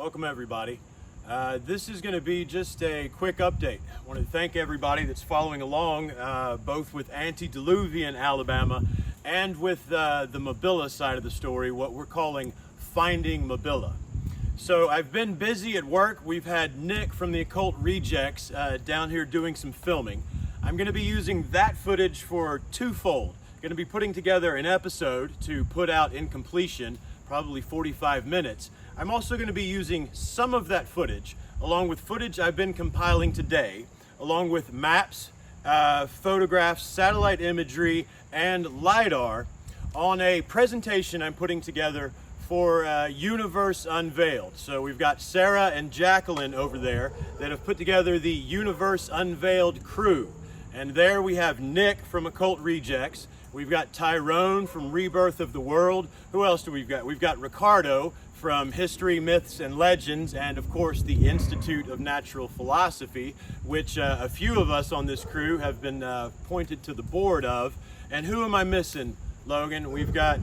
Welcome everybody. This is going to be just a quick update. I want to thank everybody that's following along both with antediluvian Alabama and with the Mobilla side of the story, what we're calling Finding Mobilla. So I've been busy at work. We've had Nick from the Occult Rejects down here doing some filming. I'm going to be using that footage for twofold. Going to be putting together an episode to put out in completion, probably 45 minutes. I'm also going to be using some of that footage, along with footage I've been compiling today, along with maps, photographs, satellite imagery, and LiDAR on a presentation I'm putting together for Universe Unveiled. So we've got Sarah and Jacqueline over there that have put together the Universe Unveiled crew. And there we have Nick from Occult Rejects. We've got Tyrone from Rebirth of the World. Who else do we've got? We've got Ricardo from History, Myths, and Legends, and of course the Institute of Natural Philosophy, which a few of us on this crew have been pointed to the board of. And who am I missing, Logan? We've got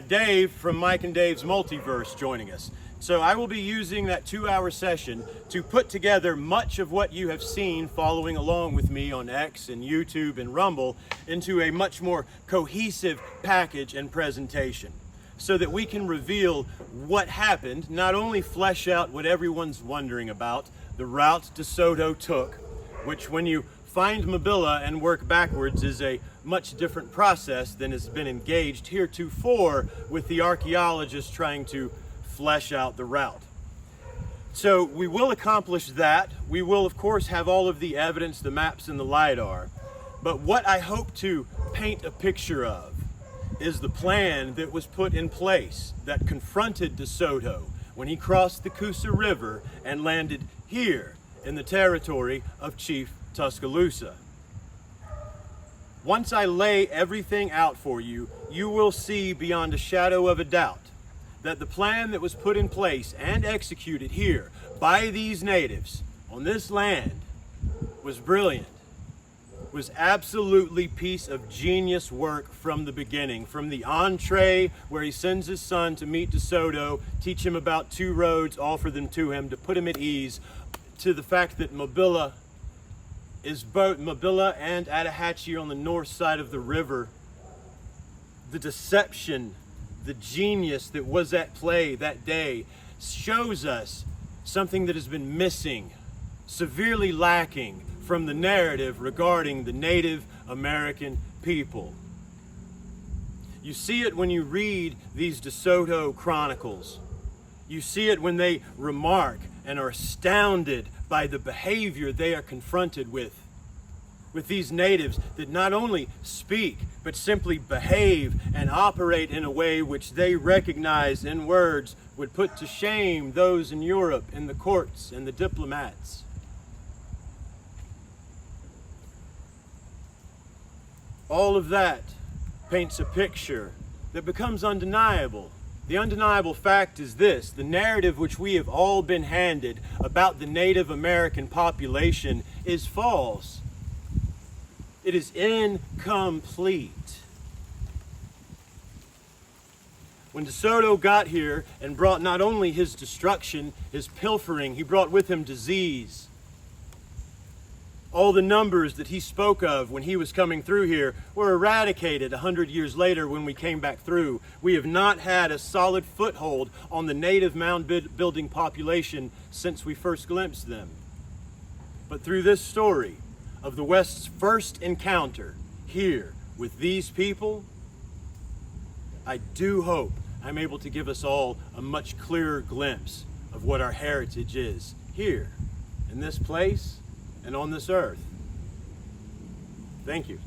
Dave from Mike and Dave's Multiverse joining us. So I will be using that 2-hour session to put together much of what you have seen following along with me on X and YouTube and Rumble into a much more cohesive package and presentation, so that we can reveal what happened, not only flesh out what everyone's wondering about, the route DeSoto took, which when you find Mobilla and work backwards is a much different process than has been engaged heretofore with the archaeologists trying to flesh out the route. So we will accomplish that. We will of course have all of the evidence, the maps and the LiDAR, but what I hope to paint a picture of is the plan that was put in place that confronted DeSoto when he crossed the Coosa River and landed here in the territory of Chief Tuscaloosa. Once I lay everything out for you, you will see beyond a shadow of a doubt that the plan that was put in place and executed here by these natives on this land was brilliant, was absolutely piece of genius work from the beginning, from the entree where he sends his son to meet DeSoto, teach him about 2 roads, offer them to him to put him at ease, to the fact that Mobilla is both Mobilla and Attahachie on the north side of the river. The deception, the genius that was at play that day shows us something that has been missing, severely lacking from the narrative regarding the Native American people. You see it when you read these DeSoto chronicles. You see it when they remark and are astounded by the behavior they are confronted with these natives that not only speak, but simply behave and operate in a way which they recognize in words would put to shame those in Europe, in the courts and the diplomats. All of that paints a picture that becomes undeniable. The undeniable fact is this: the narrative which we have all been handed about the Native American population is false. It is incomplete. When DeSoto got here and brought not only his destruction, his pilfering, he brought with him disease. All the numbers that he spoke of when he was coming through here were eradicated 100 years later when we came back through. We have not had a solid foothold on the native mound building population since we first glimpsed them. But through this story of the West's first encounter here with these people, I do hope I'm able to give us all a much clearer glimpse of what our heritage is here in this place and on this earth. Thank you.